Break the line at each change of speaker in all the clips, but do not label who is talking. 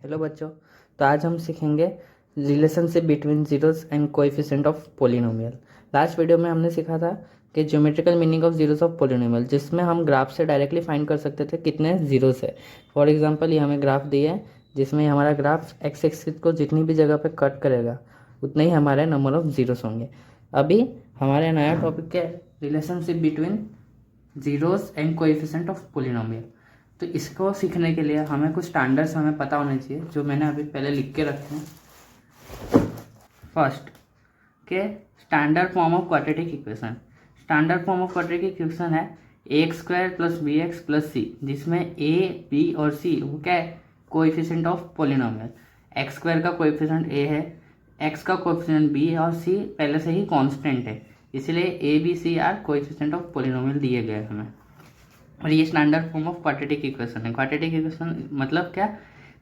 Hello बच्चों। तो आज हम सीखेंगे relationship between zeros and coefficient of polynomial. Last video में हमने सीखा था कि geometrical meaning of zeros of polynomial, जिसमें हम ग्राफ से डायरेक्टली फाइंड कर सकते थे कितने जीरोस है। फॉर एग्जांपल ये हमें ग्राफ दिया है जिसमें हमारा ग्राफ एक्स एक्सिस को जितनी भी जगह पे कट करेगा उतने ही हमारे नंबर ऑफ जीरोस होंगे। अभी हमारे नया टॉपिक है relationship between zeros and coefficient of polynomial. तो इसको सीखने के लिए हमें कुछ स्टैंडर्ड्स हमें पता होने चाहिए, जो मैंने अभी पहले लिख के रखे हैं। फर्स्ट के standard form of quadratic equation. Standard form of quadratic equation है a² + bx + c, जिसमें a, b और c वो क्या है, कोएफिशिएंट ऑफ पोलिनोमियल। x² का कोएफिशिएंट a है, x का कोएफिशिएंट b और c पहले से ही कांस्टेंट है, इसलिए a, b, c are coefficient of polynomial दिए गए हमें। और ये standard form of quadratic equation है। क्वाड्रेटिक इक्वेशन मतलब क्या,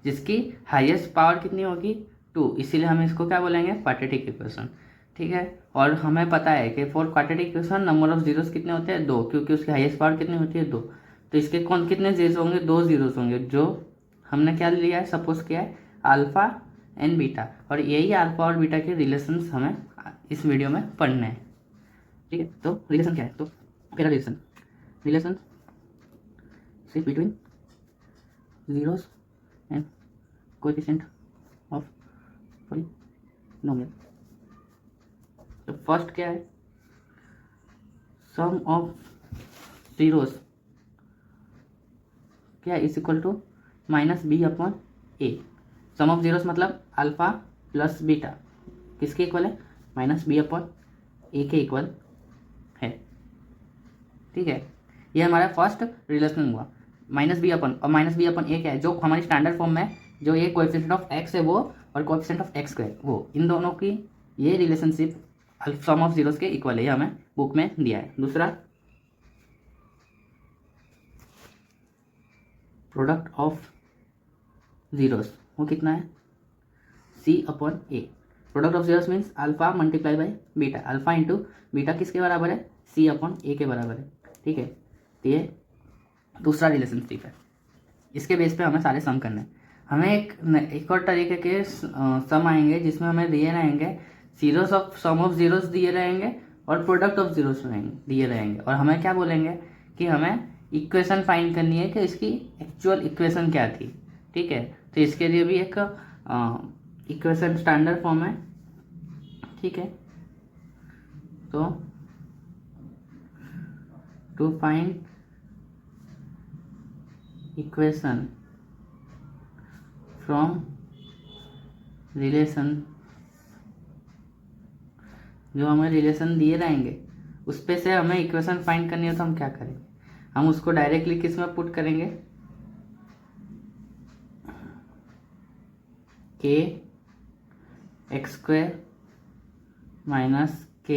जिसकी हाईएस्ट पावर कितनी होगी 2, इसीलिए हम इसको क्या बोलेंगे, क्वाड्रेटिक इक्वेशन। ठीक है। और हमें पता है कि for quadratic equation number of zeros कितने होते हैं 2, क्योंकि उसकी हाईएस्ट पावर कितनी होती है 2। तो इसके कौन कितने जीरोस होंगे, 2 जीरोस होंगे, जो हमने क्या लिया है, सपोज किया है अल्फा एंड बीटा। और यही अल्फा और बीटा के रिलेशन हमें इस वीडियो में पढ़ने हैं। ठीक है। तो रिलेशन क्या है, तो पहला relation between zeros and coefficient of polynomial। तो फर्स्ट क्या है, सम ऑफ जीरोस क्या इज इक्वल टू -b/a। सम ऑफ जीरोस मतलब अल्फा प्लस बीटा किसके इक्वल है, -b/a के इक्वल है। ठीक है। ये हमारा फर्स्ट रिलेशन हुआ -b/, और -b/a क्या है, जो हमारी स्टैंडर्ड फॉर्म में जो ये कोएफिशिएंट ऑफ x है वो, और कोएफिशिएंट ऑफ x² वो, इन दोनों की ये रिलेशनशिप सम ऑफ जीरोस के इक्वल है, ये हमें बुक में दिया है। दूसरा प्रोडक्ट ऑफ जीरोस वो कितना है, c/a। Product of zeros means alpha multiply by beta, alpha into beta किसके बराबर है, c/a के बराबर है। ठीक है। तो ये दूसरा रिलेशनशिप है, इसके बेस पे हमें सारे सम करने हैं। हमें एक और तरीके के सम आएंगे जिसमें हमें दिए रहेंगे zeros of sum of zeros दिए रहेंगे और प्रोडक्ट ऑफ जीरोस दिए रहेंगे, और हमें क्या बोलेंगे कि हमें इक्वेशन फाइंड करनी है कि इसकी एक्चुअल इक्वेशन क्या थी। ठीक है। तो इसके लिए भी एक इक्वेशन स्टैंडर्ड फॉर्म है। ठीक है। तो to find equation from relation, जो हमें रिलेशन दिए रहेंगे उस पे से हमें इक्वेशन फाइंड करनी है, तो हम क्या करेंगे, हम उसको डायरेक्टली किस में पुट करेंगे, k x² - k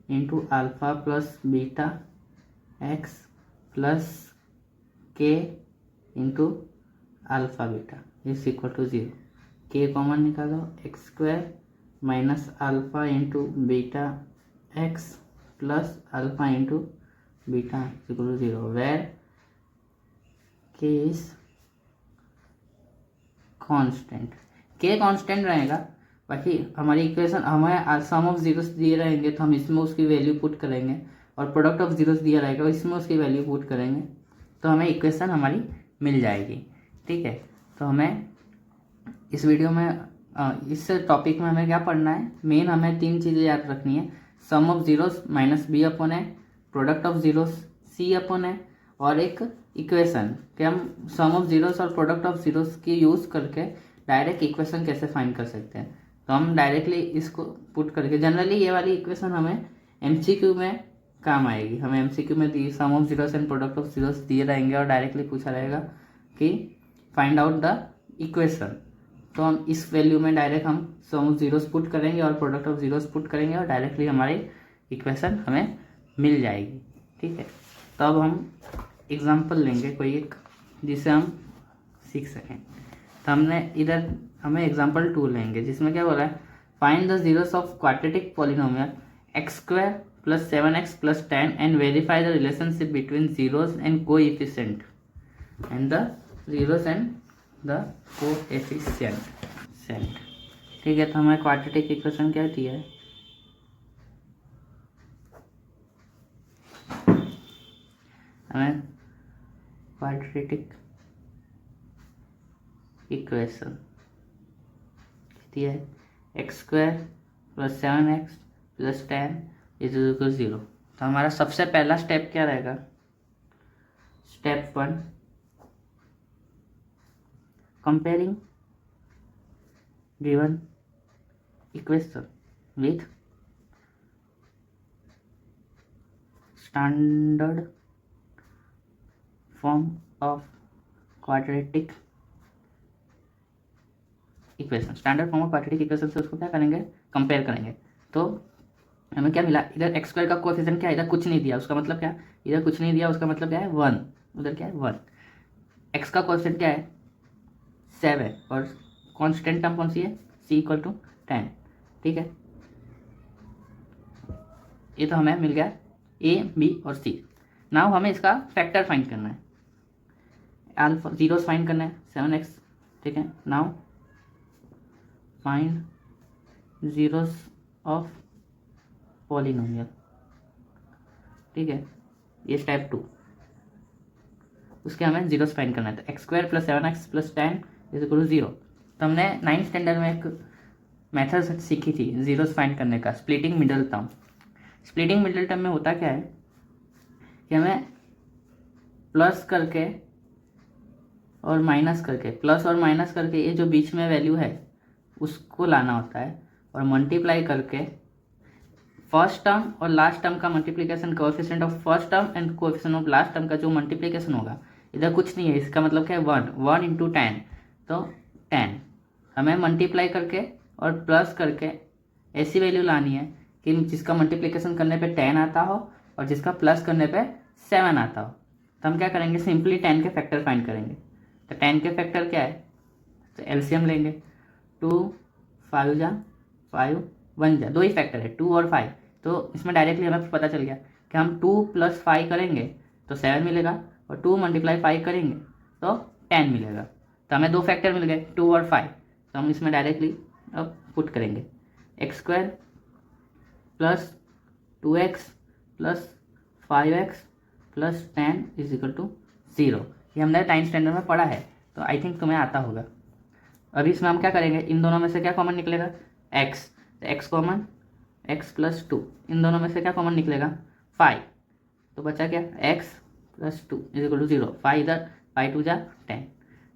into alpha plus beta x plus k into alpha beta is equal to 0। k common निकालो, x² - alpha into beta x plus alpha into beta is equal to 0, where k is constant. k constant रहेगा, बाकी हमारी equation हमें सम of zeros दिए रहेंगे तो हम इसमें उसकी वैल्यू पुट करेंगे, और प्रोडक्ट ऑफ जीरोस दिया रहेगा इसमें उसकी वैल्यू पुट करेंगे, तो हमें इक्वेशन हमारी मिल जाएगी। ठीक है। तो हमें इस वीडियो में इस टॉपिक में हमें क्या पढ़ना है, मेन हमें 3 चीज़ें याद रखनी है, sum of zeros -b/a, product of zeros c/a, और एक इक्वेशन कि हम सम ऑफ जीरोस और प्रोडक्ट ऑफ जीरोस की यूज़ करके डायरेक्ट इक्वेशन कैसे फाइंड कर सकते हैं। तो हम डायरेक्टली इसको पुट करके, जनरली ये वाली इक्वेशन हमें MCQ में काम आएगी। हमें MCQ में the sum of zeros and product of zeros दिए रहेंगे और डायरेक्टली पूछा रहेगा कि फाइंड आउट द इक्वेशन। तो हम इस वैल्यू में डायरेक्ट हम सम ऑफ जीरोस पुट करेंगे और प्रोडक्ट ऑफ जीरोस पुट करेंगे, और डायरेक्टली हमारी इक्वेशन हमें मिल जाएगी। ठीक है। तो अब हम एग्जांपल लेंगे कोई एक, जिसे हम सीख सकें। तो हमने इधर हमें एग्जांपल 2 लेंगे, जिसमें क्या बोला है, find the zeros of quadratic polynomial x² + 7x + 10 and verify the relationship between zeros and coefficient and the zeros and the coefficient. ठीक है, तो हमारे क्वाड्रेटिक इक्वेशन क्या दिया है, हमें क्वाड्रेटिक इक्वेशन दिया है x² + 7x + 10 = 0। तो हमारा सबसे पहला स्टेप क्या रहेगा, step 1, comparing given equation with standard form of quadratic equation. Standard form of quadratic equation से उसको क्या करेंगे, कंपेयर करेंगे। तो हमें क्या मिला, इधर x² का कोएफिशिएंट क्या है, इधर कुछ नहीं दिया, उसका मतलब क्या, इधर कुछ नहीं दिया उसका मतलब क्या है 1, उधर क्या है 1। x का कोएफिशिएंट क्या है 7 और कांस्टेंट टर्म कौन सी है c = 10। ठीक है, ये तो हमें मिल गया a, b और c। नाउ हमें इसका फैक्टर फाइंड करना है, अल्फा जीरोस फाइंड करना है 7x। ठीक है, now find zeros of polynomial. ठीक है, ये स्टेप 2, उसके हमें जीरोस फाइंड करना है। तो x² + 7x + 10 = 0। तो हमने 9th स्टैंडर्ड में एक मेथड सीखी थी जीरोस फाइंड करने का, splitting middle term. Splitting middle term में होता क्या है कि हमें प्लस करके और माइनस करके, प्लस और माइनस करके ये जो बीच में वैल्यू है उसको लाना होता है, और मल्टीप्लाई करके फर्स्ट टर्म और लास्ट टर्म का multiplication, coefficient of first term and coefficient of last term का जो मल्टीप्लिकेशन होगा, इधर कुछ नहीं है, इसका मतलब क्या है 1 × 10। तो 10 हमें मल्टीप्लाई करके और प्लस करके ऐसी वैल्यू लानी है कि जिसका मल्टीप्लिकेशन करने पे 10 आता हो और जिसका प्लस करने पे 7 आता हो। तो हम क्या करेंगे, सिंपली 10 के फैक्टर फाइंड करेंगे। तो 10 के फैक्टर क्या है, तो एलसीएम लेंगे, 2 5 जा 5 1 जा, दो ही फैक्टर है 2 और 5। तो इसमें डायरेक्टली हमें पता चल गया कि हम 2 + 5 करेंगे तो 7 मिलेगा, और 2 × 5 करेंगे तो 10 मिलेगा। तो हमें दो फैक्टर मिल गए 2 और 5। तो हम इसमें डायरेक्टली अब पुट करेंगे x² + 2x + 5x + 10 = 0। ये हमने 9th स्टैंडर्ड में पढ़ा है, तो आई थिंक तुम्हें आता होगा। अभी इसमें हम क्या करेंगे, इन दोनों में से क्या कॉमन निकलेगा, x, तो x कॉमन, x + 2, इन दोनों में से क्या कॉमन निकलेगा 5, तो बचा क्या x + 2 = 0। 5 इधर, 5 2 जा 10।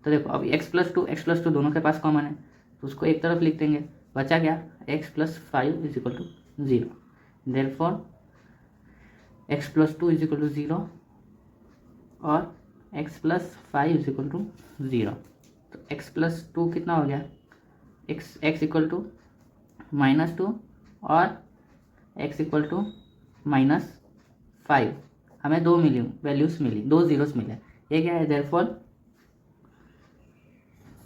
तो देखो अब x + 2 दोनों के पास कॉमन है, तो उसको एक तरफ लिख देंगे, बचा क्या x + 5 = 0। देयरफॉर x + 2 = 0 और x + 5 = 0। तो x + 2 कितना हो गया, x = -2 और x = -5। हमें दो वैल्यूज मिली, दो जीरोस मिले। ये क्या है, therefore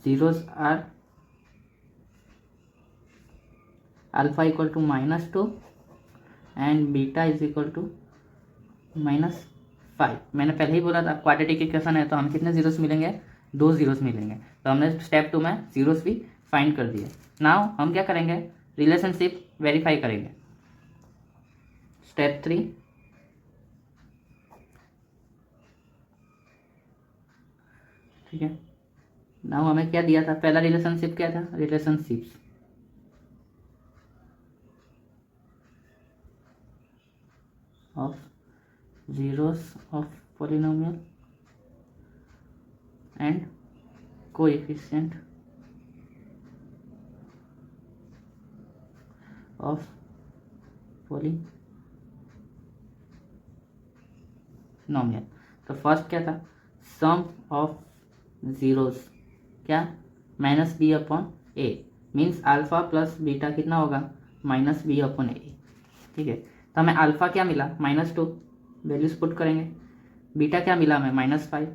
zeros are alpha = -2 and beta = -5। मैंने पहले ही बोला था क्वाड्रेटिक इक्वेशन है, तो हमें कितने जीरोस मिलेंगे, दो जीरोस मिलेंगे। तो हमने स्टेप 2 में जीरोस भी फाइंड कर दिए। नाउ हम क्या करेंगे, रिलेशनशिप वेरीफाई करेंगे। स्टेप 3, ठीक है। नाउ हमें क्या दिया था, पहला रिलेशनशिप क्या था, relationships of zeros of polynomial and coefficient of polynomial. तो फर्स्ट क्या था, सम ऑफ जीरोस क्या, -b/a, मीन्स अल्फा + बीटा कितना होगा, -b/a। ठीक है, तो हमें अल्फा क्या मिला -2, वैल्यूज पुट करेंगे। बीटा क्या मिला हमें -5,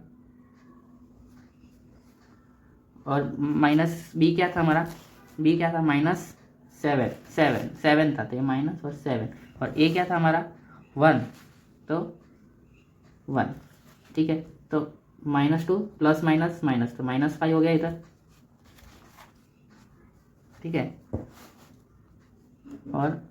और -b क्या था हमारा, b क्या था -7 था, तो ये माइनस और 7, और a क्या था हमारा 1, तो 1। ठीक है, तो -2 प्लस माइनस माइनस, तो -5 हो गया इधर, ठीक है, और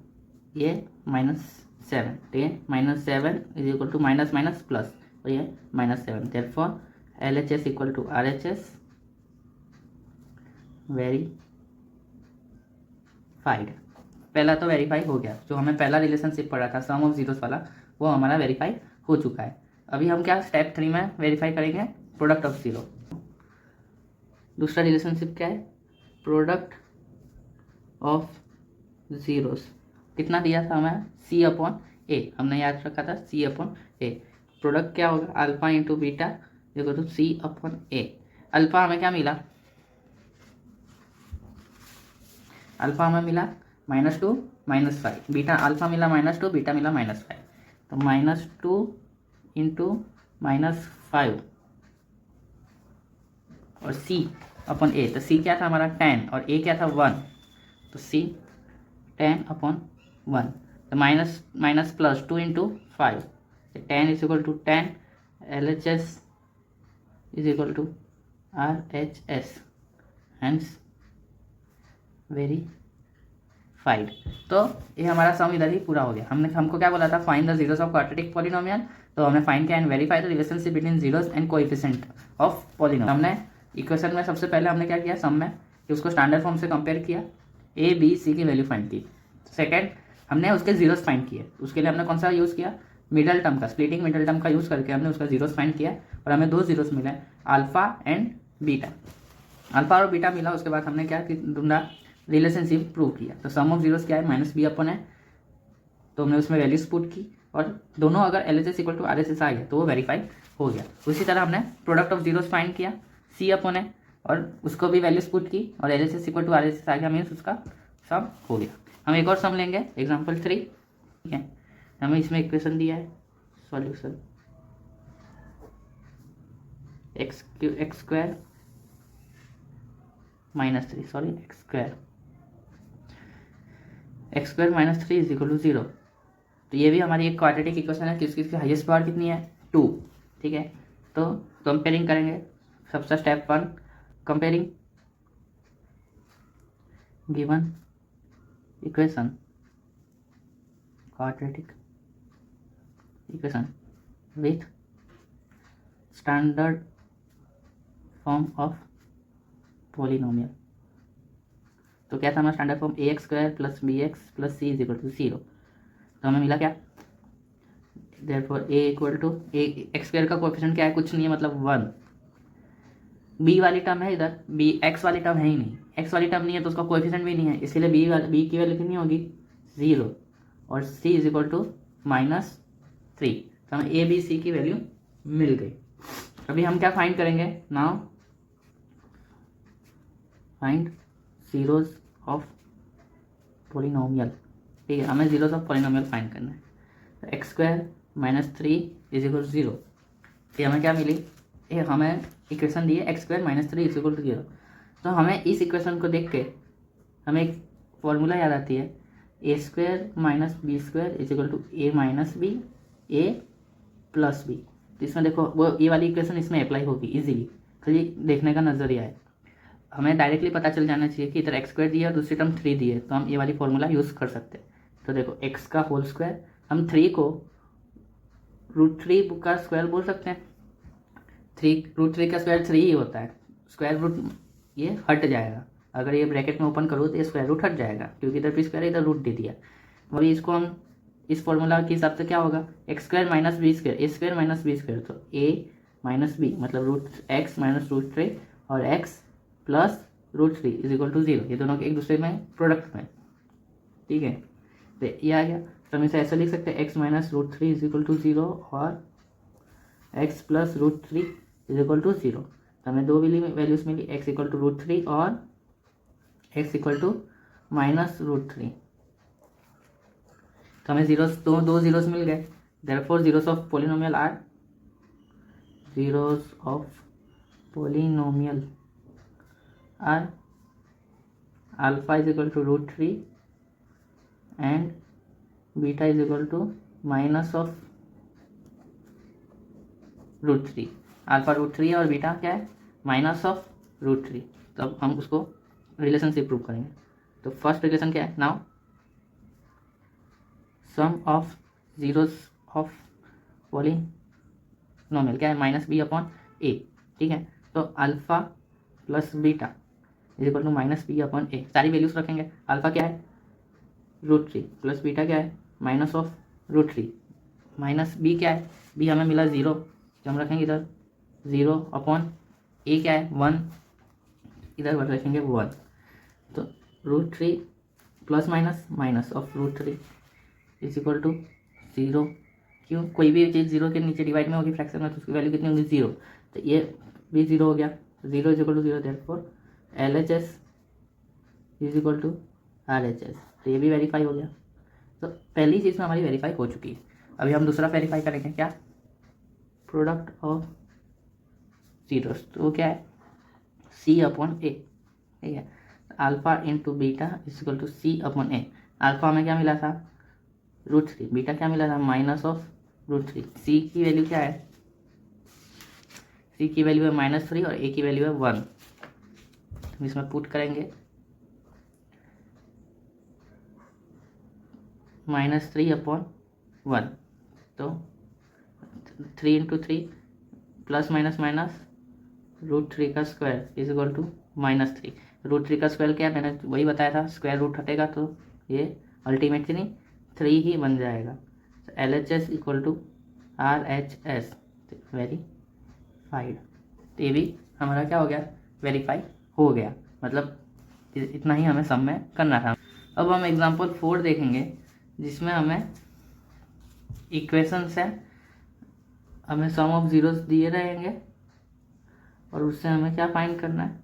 ये -7, ठीक है, -7 is equal to minus minus plus, और ये -7, therefore LHS equal to RHS verified. पहला तो वेरीफाई हो गया, जो हमें पहला रिलेशनशिप पढ़ा था सम ऑफ जीरोस वाला, वो हमारा वेरीफाई हो चुका है। अभी हम क्या स्टेप 3 में वेरीफाई करेंगे, प्रोडक्ट ऑफ जीरो। दूसरा रिलेशनशिप क्या है, प्रोडक्ट ऑफ जीरोस। कितना दिया था हमें, C/A, हमने याद रखा था C/A। प्रोडक्ट क्या होगा, alpha into beta equal to C/A। Alpha हमें क्या मिला, अल्फा हमें मिला -2 -5, बीटा अल्फा मिला -2, बीटा मिला -5, तो -2 इंटू -5 और C/A, तो C क्या था हमारा 10 और A क्या था 1, तो C 10/1, तो minus minus plus 2 into 5, 10 is equal to 10, LHS is equal to RHS, hence verified. तो ये हमारा सम इधर ही पूरा हो गया। हमको क्या बोला था, find the zeros of quadratic polynomial, तो हमने फाइंड किया and verify the relationship between zeros and coefficient of polynomial. हमने इक्वेशन में सबसे पहले हमने क्या किया, सम में, कि उसको स्टैंडर्ड फॉर्म से कंपेयर किया, A B C की वैल्यू फाइंड की। सेकेंड, हमने उसके जीरोस फाइंड किए, उसके लिए हमने कौन सा यूज़ किया, मिडल टर्म का, स्प्लिटिंग मिडल टर्म का यूज़ करके हमने उसका जीरोस फाइंड किया, और हमें 2 जीरोस मिले, अल्फा एंड बीटा। अल्फा और बीटा मिला, उसके बाद हमने क्या ढूंढा, रिलेशनशिप प्रूव किया। तो सम ऑफ जीरोस क्या है, -B/A, तो हमने उसमें वैल्यूज पुट की, और दोनों अगर LHS इक्वल टू RHS आ गया तो वो वेरीफाई हो गया। उसी तरह हमने प्रोडक्ट ऑफ जीरोस फाइंड किया C/A, और उसको भी वैल्यूज पुट की, और LHS इक्वल टू RHS आ गया, मीन्स उसका सम हो गया। हम एक और सम लेंगे, एग्जाम्पल 3, ठीक है, हमें इसमें इक्वेशन दिया है, solution x² -3 is equal to 0। तो ये भी हमारी एक क्वाड्रेटिक इक्वेशन है, किसकी हाईएस्ट पावर कितनी है, 2, ठीक है। तो कंपेयरिंग करेंगे, सबसे step 1, comparing given equation, quadratic equation with standard form of polynomial. तो क्या था हमारा standard form, AX² + BX + C is equal to 0। तो हमें मिला क्या, देयरफॉर x² का कोएफिशिएंट क्या है, कुछ नहीं है, मतलब 1। B वाली टर्म है इधर, X वाली टर्म है ही नहीं, X वाली टर्म नहीं है तो उसका कोएफिशिएंट भी नहीं है, इसीलिए B की वैल्यू कितनी होगी, 0, और C इज इक्वल टू -3। तो हमें A B C की वैल्यू मिल गई। अभी हम क्या फाइंड करेंगे, now find zeros of polynomial, ठीक है, हमें जीरोस ऑफ पॉलिनोमियल फाइंड करना है। तो x² -3 इज इक्वल टू 0, ये हमें क्या मिली, ये हमें इक्वेशन दी है x² -3 इज इक्वल टू 0। तो हमें इस इक्वेशन को देख के हमें एक फॉर्मूला याद आती है, A² - B² is equal to A - B A + B। तो इसमें देखो, वो ये वाली इक्वेशन इसमें अप्लाई होगी इजीली, खाली देखने का नजरिया है। हमें डायरेक्टली पता चल जाना चाहिए कि इधर x² दिया और दूसरी टर्म 3 दी है, तो हम ये वाली फॉर्मूला यूज़ कर सकते हैं। तो देखो, x का होल स्क्वायर, हम 3 को √3 का स्क्वायर बोल सकते हैं, √3 का स्क्वायर 3 ही होता है, स्क्वायर रूट ये हट जाएगा, अगर ये ब्रैकेट में ओपन करो तो ये स्क्वायर रूट हट जाएगा, क्योंकि इधर भी स्क्वायर इधर रूट दे दिया। वही इसको हम इस फॉर्मूला के हिसाब से क्या होगा, x² - B², A² - B², तो A - B मतलब √x - √3 और x + √3 इज इक्वल टू 0, ये दोनों के एक दूसरे में प्रोडक्ट में, ठीक है। तो ये आ गया, तो हम इसे ऐसा लिख सकते हैं, x - √3 इज इक्वल टू 0 और x + √3 इज इक्वल टू 0। तो हमें दो वैल्यूज मिली, x इक्वल टू √3 और x इक्वल टू -√3। तो हमें जीरोस दो जीरोस मिल गए, therefore zeros of polynomial are, zeros of polynomial are alpha is equal to √3 and beta is equal to -√3। Alpha root 3 है और बीटा क्या है, माइनस ऑफ रूट 3। तो अब हम उसको रिलेशनशिप प्रूव करेंगे। तो फर्स्ट रिलेशन क्या है, now sum of zeros of polynomial क्या है, माइनस बी अपॉन ए। ठीक है, तो alpha plus beta is equal to minus B upon A. सारी वैल्यूज रखेंगे। अल्फा क्या है, रूट 3 प्लस बीटा क्या है, minus of root 3 minus B क्या है, बी हमें मिला 0, जो हम रखेंगे इधर 0 अपॉन ए क्या है 1, इधर रखेंगे 1। तो root 3 plus minus minus of root 3 is equal to 0। क्यों, कोई भी चीज़ 0 के नीचे डिवाइड में होगी फ्रैक्शन में तो उसकी वैल्यू कितनी होगी 0। तो ये भी 0 हो गया, 0 is equal to 0, therefore LHS is equal to RHS। तो ये भी वेरीफाई हो गया। तो पहली चीज़ में हमारी वेरीफाई हो चुकी है। अभी हम दूसरा वेरीफाई करेंगे, क्या, प्रोडक्ट ऑफ जीरोस। तो वो क्या है, C अपॉन ए। ठीक है, alpha into beta is equal to C upon A. Alpha हमें क्या मिला था, रूट 3, बीटा क्या मिला था, माइनस ऑफ रूट 3। C की वैल्यू क्या है, C की वैल्यू है -3 और A की वैल्यू है 1। हम इसमें पुट करेंगे -3 अपॉन 1। तो 3 into 3 plus minus minus root 3 का square is equal to -3। Root 3 का स्क्वायर क्या है, मैंने वही बताया था, स्क्वायर रूट हटेगा तो ये अल्टीमेटली 3 ही बन जाएगा। तो LHS equal to RHS verified. तो ये भी हमारा क्या हो गया, वेरीफाई हो गया। मतलब इतना ही हमें सम में करना था। अब हम एग्जांपल 4 देखेंगे, जिसमें हमें इक्वेशंस है, हमें सम ऑफ जीरोस दिए रहेंगे और उससे हमें क्या फाइंड करना है,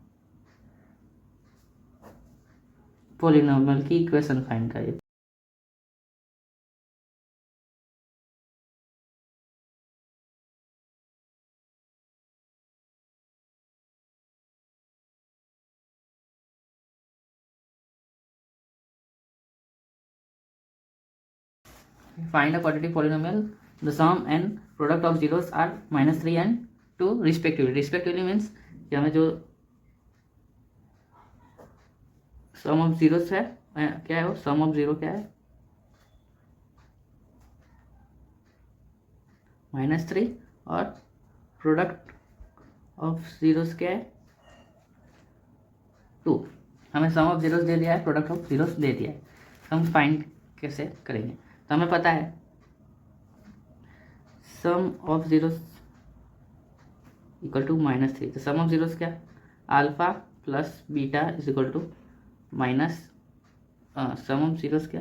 पॉलिनोमियल की इक्वेशन फाइंड करिए। Find a quadratic polynomial. The sum and product of zeros are -3 and 2 respectively. Respectively means कि हमें जो सम ऑफ जीरोस है क्या है, वो सम ऑफ जीरो क्या है, -3 और प्रोडक्ट ऑफ जीरोस क्या है 2। हमें सम ऑफ जीरोस दे दिया है, प्रोडक्ट ऑफ जीरोस दे दिया है। हम फाइंड कैसे करेंगे, तो हमें पता है sum of zeros equal to -3। तो सम ऑफ जीरोस क्या, alpha plus beta is equal to minus sum of zeros क्या,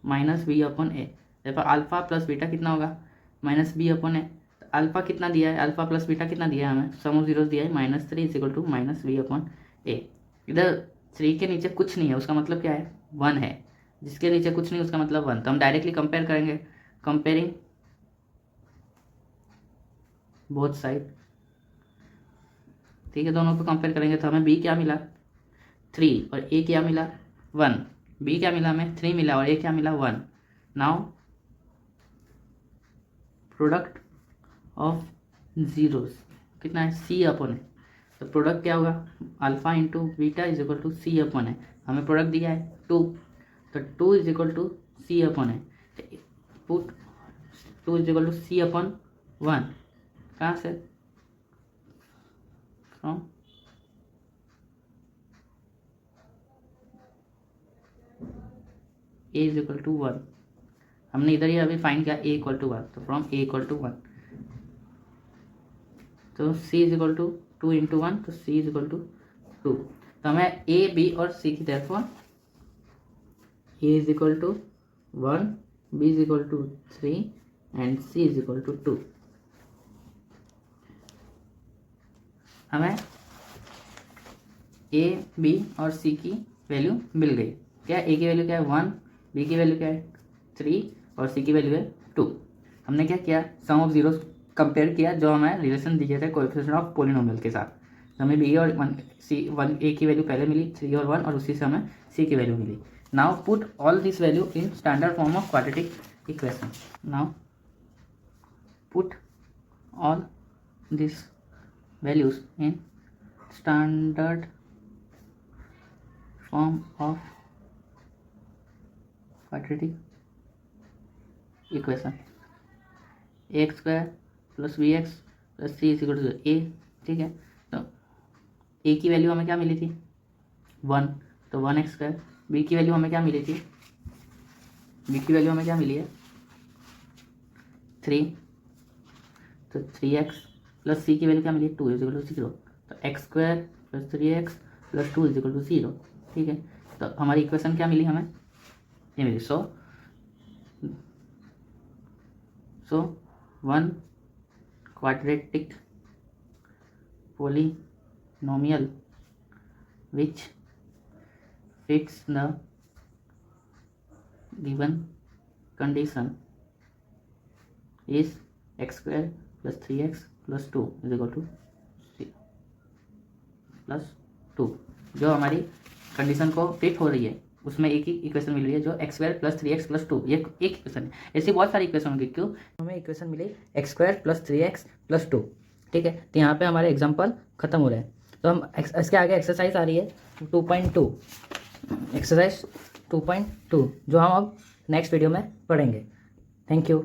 -b अपॉन ए। देखो अल्फा प्लस बीटा कितना होगा, -b अपॉन ए। तो अल्फा कितना दिया है, अल्फा प्लस बीटा कितना दिया है हमें, सम ऑफ जीरोस दिया है -3 is equal to -b upon A. इधर 3 के नीचे कुछ नहीं है, उसका मतलब क्या है 1 है, जिसके नीचे कुछ नहीं उसका मतलब 1। तो हम डायरेक्टली कंपेयर करेंगे, कंपेयरिंग बोथ साइड। ठीक है, दोनों को कंपेयर करेंगे तो हमें b क्या मिला 3 और a क्या मिला 1। b क्या मिला हमें 3 मिला और a क्या मिला 1। नाउ प्रोडक्ट ऑफ जीरोस कितना है, c अपॉन है। तो प्रोडक्ट क्या होगा, alpha into beta is equal to c upon A. हमें प्रोडक्ट दिया है 2, तो 2 is equal to c upon A. Put 2 is equal to c upon 1, कहाँ से, from a is equal to 1। हमने इधर ही अभी फाइंड किया a इक्वल टू 1, तो फ्रॉम a इक्वल टू 1। तो c is equal to 2 into 1, तो c इज इक्वल टू 2। तो हमें a b और c की तरफ a is equal to 1, b is equal to 3 and c is equal to 2। हमें a b और c की वैल्यू मिल गई। क्या a की वैल्यू क्या है 1, b की वैल्यू क्या है 3 और c की वैल्यू है 2। हमने क्या किया, सम ऑफ जीरोस कंपेयर किया, जो हमें रिलेशन दिए थे कोएफिशिएंट ऑफ पॉलिनोमियल के साथ। हमें b और 1 a की वैल्यू पहले मिली 3 और 1, और उसी से हमें c की वैल्यू मिली। Now put all this value in standard form of quadratic equation. Now put all these values in standard form of quadratic equation X square plus B X plus C is equal to A. ठीक है, तो ए की value हमें क्या मिली थी 1, तो 1x square. B की value हमें क्या मिली थी, बी की वैल्यू हमें क्या मिली है 3, तो 3x प्लस सी की वैल्यू क्या मिली 2 इज इक्वल टू 0, तो X square plus 3x plus 2 is equal to 0। ठीक है, तो हमारी इक्वेशन क्या मिली हमें, ये मिली। सो 1 quadratic polynomial which fits the given condition is x square plus 3x plus 2 is equal to 0 plus 2। जो हमारी कंडीशन को फिट हो रही है उसमें एक ही इक्वेशन मिल रही है जो x square plus 3x plus 2, ये एक इक्वेशन है। ऐसी बहुत सारी इक्वेशन होंगी, क्यों हमें इक्वेशन मिली X square plus 3x plus 2। ठीक है, तो यहाँ पे हमारे एग्जांपल खत्म हो रहे हैं। तो हम इसके आगे एक्सरसाइज आ रही है 2.2, एक्सरसाइज 2.2 जो हम अब नेक्स्ट वीडियो में पढ़ेंगे। Thank you.